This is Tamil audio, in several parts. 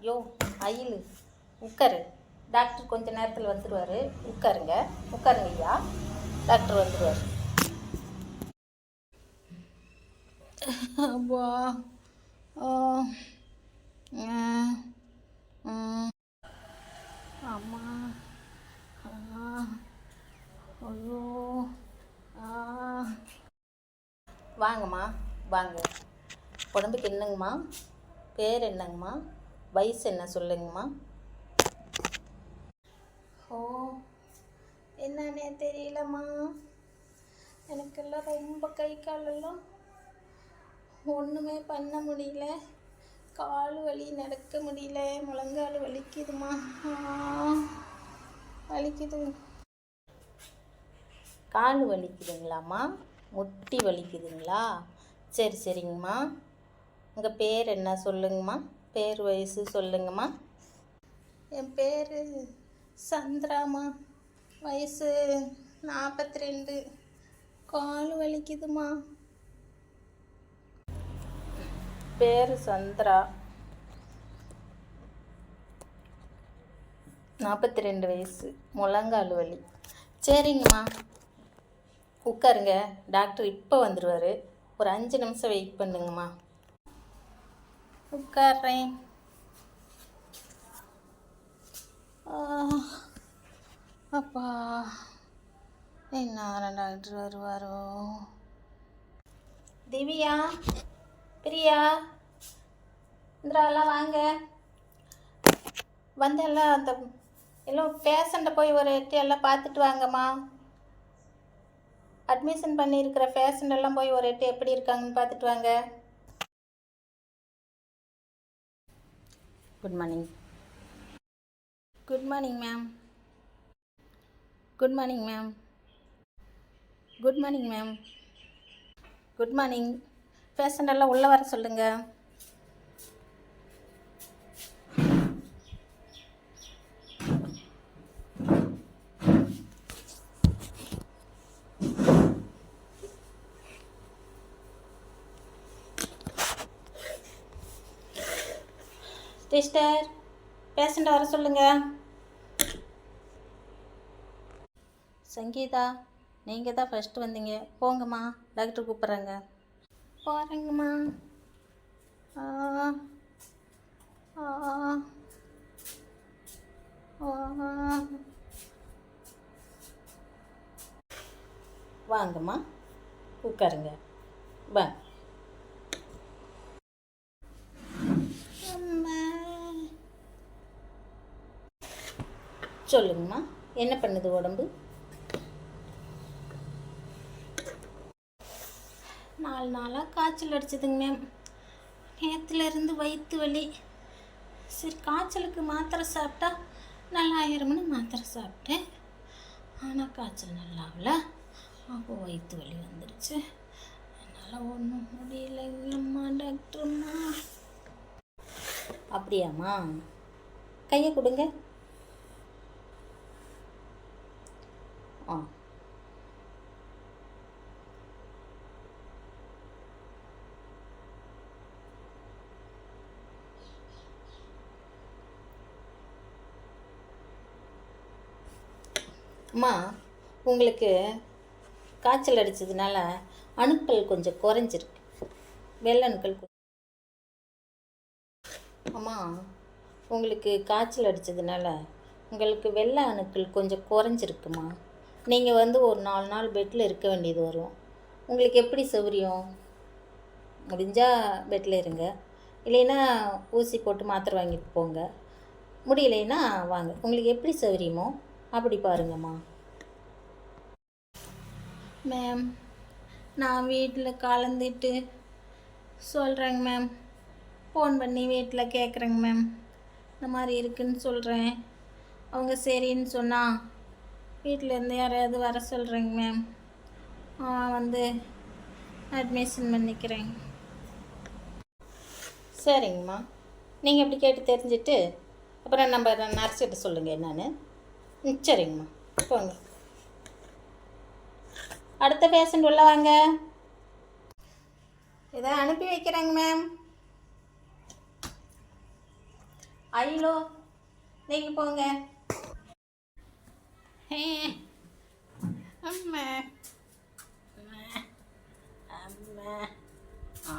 யோ அயில் உட்காரு. டாக்டர் கொஞ்ச நேரத்தில் வந்துடுவார். உட்காருங்க உட்காருங்க ஐயா, டாக்டர் வந்துடுவார். அப்பா அம்மா ஐயோ வாங்கம்மா வாங்க. உடம்புக்கு என்னங்கம்மா? பேர் என்னங்கம்மா? வயசு என்ன சொல்லுங்கம்மா? ஓ என்னன்னே தெரியலம்மா. எனக்கெல்லாம் ரொம்ப கை காலெல்லாம் ஒன்றுமே பண்ண முடியல. கால் வலி, நடக்க முடியல. முழங்கால் வலிக்குதுமா, வலிக்குது. கால் வலிக்குதுங்களாம்மா? முட்டி வலிக்குதுங்களா? சரி சரிங்கம்மா. உங்கள் பேர் என்ன சொல்லுங்கம்மா? பேர் வயசு சொல்லுங்கம்மா. என் பேர் சந்திராம்மா. வயசு 42. கால் வலிக்குதுமா. பேர் சந்திரா, 42 வயசு, முழங்கால் வலி. சரிங்கம்மா உட்காருங்க. டாக்டர் இப்போ வந்துடுவார். ஒரு 5 நிமிஷம் வெயிட் பண்ணுங்கம்மா. உட்கார்றேன். அப்பா என்ன டாக்டர் வருவாரோ? திவ்யா, பிரியா, இந்திராலாம் வாங்க. வந்து எல்லாம் அந்த எல்லாம் பேஷண்ட்டை போய் ஒரு எட்டு எல்லாம் பார்த்துட்டு வாங்கம்மா. அட்மிஷன் பண்ணியிருக்கிற பேஷண்ட் எல்லாம் போய் ஒரு எட்டு எப்படி இருக்காங்கன்னு பார்த்துட்டு வாங்க. Good morning. Good morning ma'am. Good morning ma'am. Good morning ma'am. Good morning. Patient எல்லாம் உள்ளே வர சொல்லுங்கள். சிஸ்டர், பேஷண்ட்டை வர சொல்லுங்கள். சங்கீதா, நீங்கள் தான் ஃபஸ்ட்டு வந்தீங்க. போங்கம்மா, டாக்டர் கூப்பிட்றாங்க. போகிறேங்கம்மா. வாங்கம்மா உட்காருங்க. வாங்க. சொல்லுங்கம்மா, என்ன பண்ணுது உடம்பு? 4 நாளாக காய்ச்சல் அடிச்சதுங்க மேம். நேற்றுலேருந்து வயிற்று வலி. சரி காய்ச்சலுக்கு மாத்திரை சாப்பிட்டா நல்லாயிரம்னு மாத்திரை சாப்பிட்டேன். ஆனால் காய்ச்சல் நல்லாவில். அப்போ வயிற்று வலி வந்துடுச்சு. என்னால் ஒன்றும் முடியலைங்கம்மா டாக்டர்மா. அப்படியாம்மா? கையை கொடுங்க. ஆ அம்மா, உங்களுக்கு காய்ச்சல் அடித்ததுனால அணுக்கள் கொஞ்சம் குறைஞ்சிருக்கு. வெள்ளை அணுக்கள். அம்மா, உங்களுக்கு காய்ச்சல் அடித்ததுனால உங்களுக்கு வெள்ளை அணுக்கள் கொஞ்சம் குறைஞ்சிருக்குமா. நீங்கள் வந்து ஒரு 4 நாள் பெட்டில் இருக்க வேண்டியது வரும். உங்களுக்கு எப்படி சௌகரியம்? முடிஞ்சால் பெட்டில் இருங்க, இல்லைன்னா ஊசி போட்டு மாத்திரை வாங்கிட்டு போங்க. முடியலைன்னா வாங்க. உங்களுக்கு எப்படி சௌகரியமோ அப்படி பாருங்கம்மா. மேம், நான் வீட்டில் கலந்துட்டு சொல்கிறேங்க மேம். ஃபோன் பண்ணி வீட்டில் கேட்குறேங்க மேம். இந்த மாதிரி இருக்குதுன்னு சொல்கிறேன். அவங்க சரின்னு சொன்னால் வீட்டிலேருந்து யாரையாவது வர சொல்கிறேங்க மேம். வந்து அட்மிஷன் பண்ணிக்கிறேங்க. சரிங்கம்மா, நீங்கள் எப்படி கேட்டு தெரிஞ்சுட்டு அப்புறம் நம்ம நர்ஸ்கிட்ட சொல்லுங்கள் என்னன்னு. சரிங்கம்மா, போங்க. அடுத்த பேஷண்ட் உள்ள வாங்க. இதை அனுப்பி வைக்கிறேங்க மேம். ஐலோ நீங்கள் போங்க. அம்மா அம்மா ஆ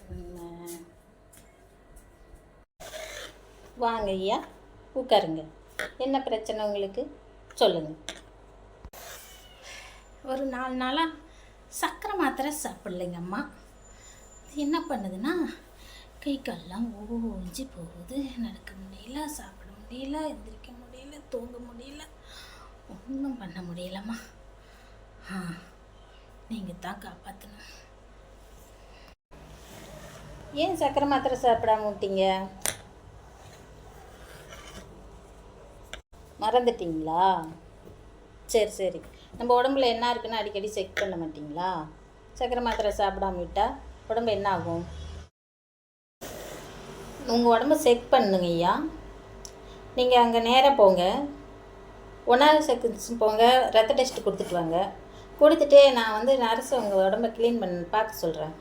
அம்மா. வாங்க ஐயா, உட்காருங்க. என்ன பிரச்சனை உங்களுக்கு சொல்லுங்கள். ஒரு 4 நாளாக சர்க்கரை மாத்திரை சாப்பிட்லைங்கம்மா. என்ன பண்ணுதுன்னா கை கால்லாம் ஓஞ்சி போகுது. நடக்க முடியல, சாப்பிட முடியல, எந்திரிக்க முடியல, தூங்க முடியல, ஒன்றும் பண்ண முடியலம்மா. நீங்கள் தான் காப்பாற்றணும். ஏன் சர்க்கரை மாத்திரை சாப்பிடாம விட்டீங்க? மறந்துட்டிங்களா? சரி சரி. நம்ம உடம்புல என்ன இருக்குன்னு அடிக்கடி செக் பண்ண மாட்டிங்களா? சர்க்கரை மாத்திரை சாப்பிடாம விட்டால் உடம்பு என்ன ஆகும்? உங்கள் உடம்பு செக் பண்ணுங்க ஐயா. நீங்கள் அங்கே நேராக போங்க, 1வது செக்ஷன் போங்க, ரத்த டெஸ்ட்டு கொடுத்துட்டு வாங்க. கொடுத்துட்டு நான் வந்து நர்ஸு உங்கள் உடம்பை க்ளீன் பண்ண பார்க்க சொல்கிறேன்.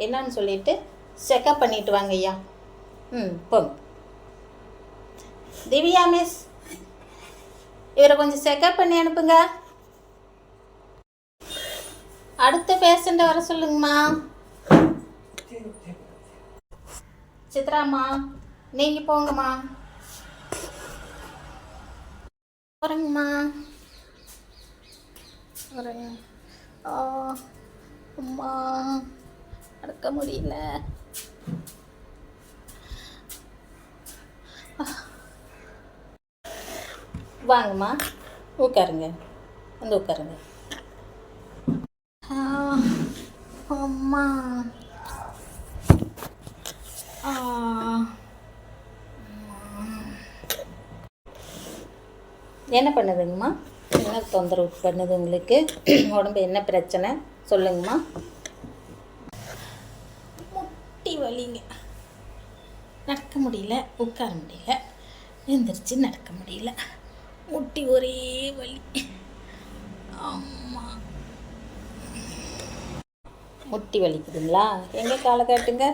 என்னன்னு சொல்லிவிட்டு செக்கப் பண்ணிவிட்டு வாங்க ஐயா. போங்க. திவ்யா மிஸ், இவரை கொஞ்சம் செக்கப் பண்ணி அனுப்புங்க. அடுத்த பேஷண்ட்டை வர சொல்லுங்கம்மா. சித்ராம்மா, நீங்கள் போங்கம்மா. வரங்கம்மா, வரங்க. அம்மா நடக்க முடியல. வாங்கம்மா, உட்காருங்க, வந்து உட்காருங்க. அம்மா என்ன பண்ணுதுங்கம்மா? என்ன தொந்தரவு பண்ணுது உங்களுக்கு? உடம்பு என்ன பிரச்சனை சொல்லுங்கம்மா. முட்டி வலிங்க, நடக்க முடியல, உட்கார முடியல, எழுந்திரிச்சு நடக்க முடியல, முட்டி ஒரே வலி. அம்மா முட்டி வலிக்குதுங்களா? எங்கே காலை காட்டுங்க.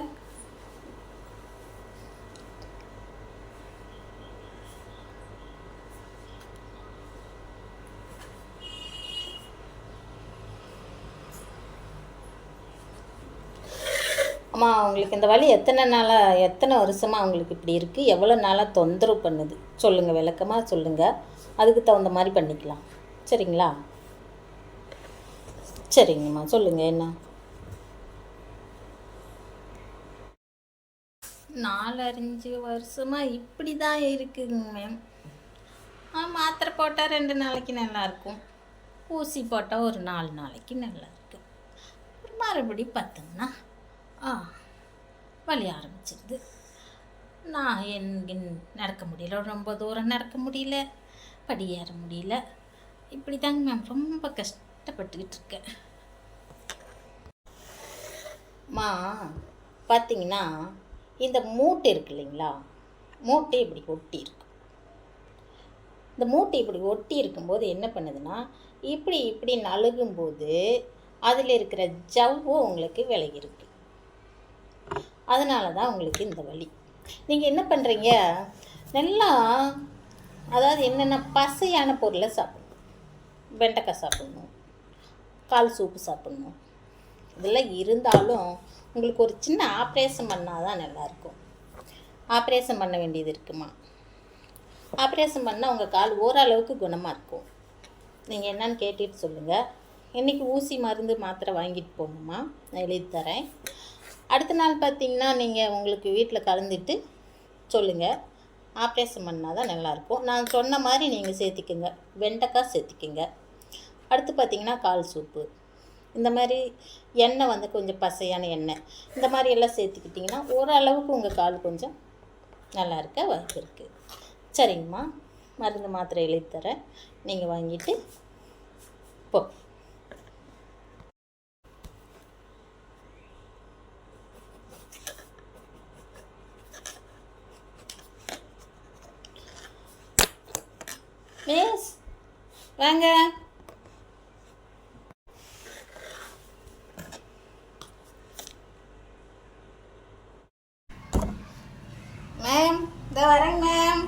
அம்மா, உங்களுக்கு இந்த வலி எத்தனை வருஷமாக உங்களுக்கு இப்படி இருக்குது? எவ்வளோ நாளாக தொந்தரவு பண்ணுது சொல்லுங்கள், விளக்கமாக சொல்லுங்கள். அதுக்கு தகுந்த மாதிரி பண்ணிக்கலாம். சரிங்களா? சரிங்கம்மா, சொல்லுங்கள். என்ன? 4-5 வருஷமாக இப்படி தான் இருக்குதுங்க மேம். மாத்திரை போட்டால் 2 நாளைக்கு நல்லாயிருக்கும், ஊசி போட்டால் ஒரு 4 நாளைக்கு நல்லாயிருக்கு. மறுபடி பார்த்தோம்னா வலி ஆரம்பிச்சிருது. நான் நடக்க முடியல, ரொம்ப தூரம் நடக்க முடியல, படி ஏற முடியல. இப்படி தாங்க மேம் ரொம்ப கஷ்டப்பட்டுக்கிட்டு இருக்கேன். பார்த்தீங்கன்னா இந்த மூட்டை இருக்கு இல்லைங்களா, மூட்டை இப்படி ஒட்டி இருக்கு. இந்த மூட்டை இப்படி ஒட்டி இருக்கும்போது என்ன பண்ணுதுன்னா, இப்படி நழுகும்போது அதில் இருக்கிற ஜவ்வு உங்களுக்கு விலகிருக்கு. அதனால தான் உங்களுக்கு இந்த வலி. நீங்கள் என்ன பண்ணுறீங்க, நல்லா அதாவது என்னென்ன பசையான பொருளை சாப்பிடணும். வெண்டைக்காய் சாப்பிட்ணும், கால் சூப்பு சாப்பிட்ணும். இதெல்லாம் இருந்தாலும் உங்களுக்கு ஒரு சின்ன ஆப்ரேஷன் பண்ணால் தான் நல்லாயிருக்கும். ஆப்ரேஷன் பண்ண வேண்டியது இருக்குமா? ஆப்ரேஷன் பண்ணால் உங்கள் கால் ஓரளவுக்கு குணமாக இருக்கும். நீங்கள் என்னன்னு கேட்டுட்டு சொல்லுங்கள். இன்றைக்கி ஊசி மருந்து மாத்திரை வாங்கிட்டு போகணுமா, நான் எழுதி தரேன். அடுத்த நாள் பார்த்திங்கன்னா நீங்கள் உங்களுக்கு வீட்டில் கலந்துட்டு சொல்லுங்கள். ஆப்ரேஷன் பண்ணால் தான் நல்லாயிருக்கும். நான் சொன்ன மாதிரி நீங்கள் சேர்த்திக்கோங்க. வெண்டைக்காய் சேர்த்திக்கோங்க. அடுத்து பார்த்திங்கன்னா கால் சூப்பு, இந்த மாதிரி எண்ணெய் வந்து கொஞ்சம் பசையான எண்ணெய், இந்த மாதிரி எல்லாம் சேர்த்துக்கிட்டிங்கன்னா ஓரளவுக்கு உங்கள் கால் கொஞ்சம் நல்லா இருக்க வாய்ப்பு இருக்குது. சரிங்கம்மா, மருந்து மாத்திரை எழுதி தரேன், நீங்கள் வாங்கிட்டு போ. மிஸ் வாங்க. மிஸ் இந்த வரேங்க மேம்.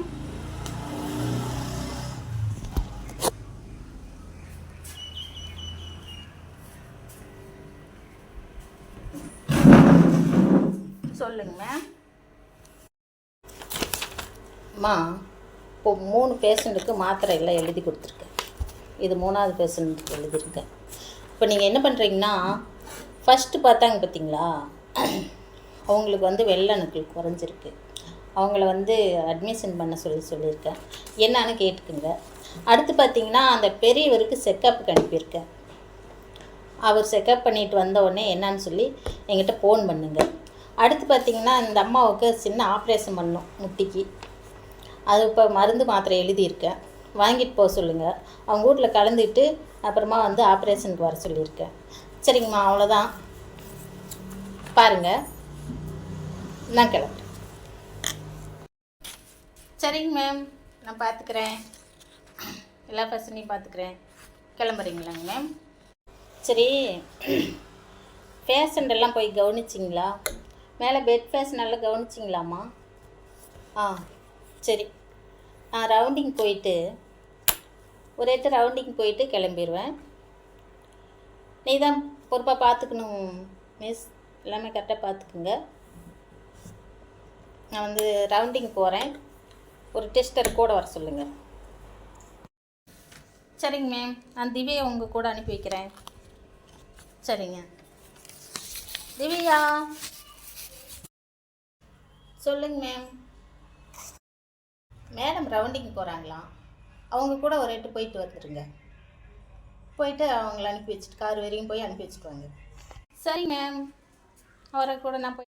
சொல்லுங்க மேம். அம்மா, இப்போ 3 பேஷண்ட்டுக்கு மாத்திரை எல்லாம் எழுதி கொடுத்துருக்கேன். இது 3வது பேஷண்ட்டுக்கு எழுதியிருக்கேன். இப்போ நீங்கள் என்ன பண்ணுறீங்கன்னா, ஃபஸ்ட்டு பார்த்தாங்க பார்த்தீங்களா, அவங்களுக்கு வந்து வெள்ளை அணுக்கள் குறைஞ்சிருக்கு. அவங்கள வந்து அட்மிஷன் பண்ண சொல்லியிருக்கேன். என்னான்னு கேட்டுக்குங்க. அடுத்து பார்த்தீங்கன்னா, அந்த பெரியவருக்கு செக்கப்புக்கு அனுப்பியிருக்கேன். அவர் செக்கப் பண்ணிட்டு வந்த உடனே என்னான்னு சொல்லி என்கிட்ட ஃபோன் பண்ணுங்க. அடுத்து பார்த்திங்கன்னா, இந்த அம்மாவுக்கு சின்ன ஆப்ரேஷன் பண்ணோம் முட்டிக்கு. அது இப்போ மருந்து மாத்திரை எழுதியிருக்கேன், வாங்கிட்டு போக சொல்லுங்கள். அவங்க வீட்டில் கலந்துட்டு அப்புறமா வந்து ஆப்ரேஷனுக்கு வர சொல்லியிருக்கேன். சரிங்கம்மா, அவ்வளோதான். பாருங்கள், நான் கிளம்புறேன். சரிங்க மேம், நான் பார்த்துக்கிறேன். எல்லா பர்சனையும் பார்த்துக்கிறேன். கிளம்புறீங்களாங்க மேம்? சரி, பேஷண்ட் எல்லாம் போய் கவனிச்சிங்களா? மேலே பெட் பேஷண்ட் எல்லாம் கவனிச்சிங்களாம்மா? சரி, நான் ரவுண்டிங் போயிட்டு ஒரு 8 ரவுண்டிங் போயிட்டு கிளம்பிடுவேன். நீ தான் பொறுப்பாக பார்த்துக்கணும் மிஸ். எல்லாமே கரெக்டாக பார்த்துக்குங்க. நான் வந்து ரவுண்டிங் போகிறேன். ஒரு டெஸ்டர் கூட வர சொல்லுங்கள். சரிங்க மேம், நான் திவ்யா உங்கள் கூட அனுப்பி வைக்கிறேன். சரிங்க. திவ்யா, சொல்லுங்க மேம். மேடம் ரவுண்டிங் போகிறாங்களாம், அவங்க கூட ஒரு 8 போயிட்டு வந்துடுங்க. போயிட்டு அவங்கள அனுப்பி வச்சுட்டு கார் வரையும் போய் அனுப்பி வச்சுட்டு வாங்க. சரி மேம், அவரை கூட நான் போய்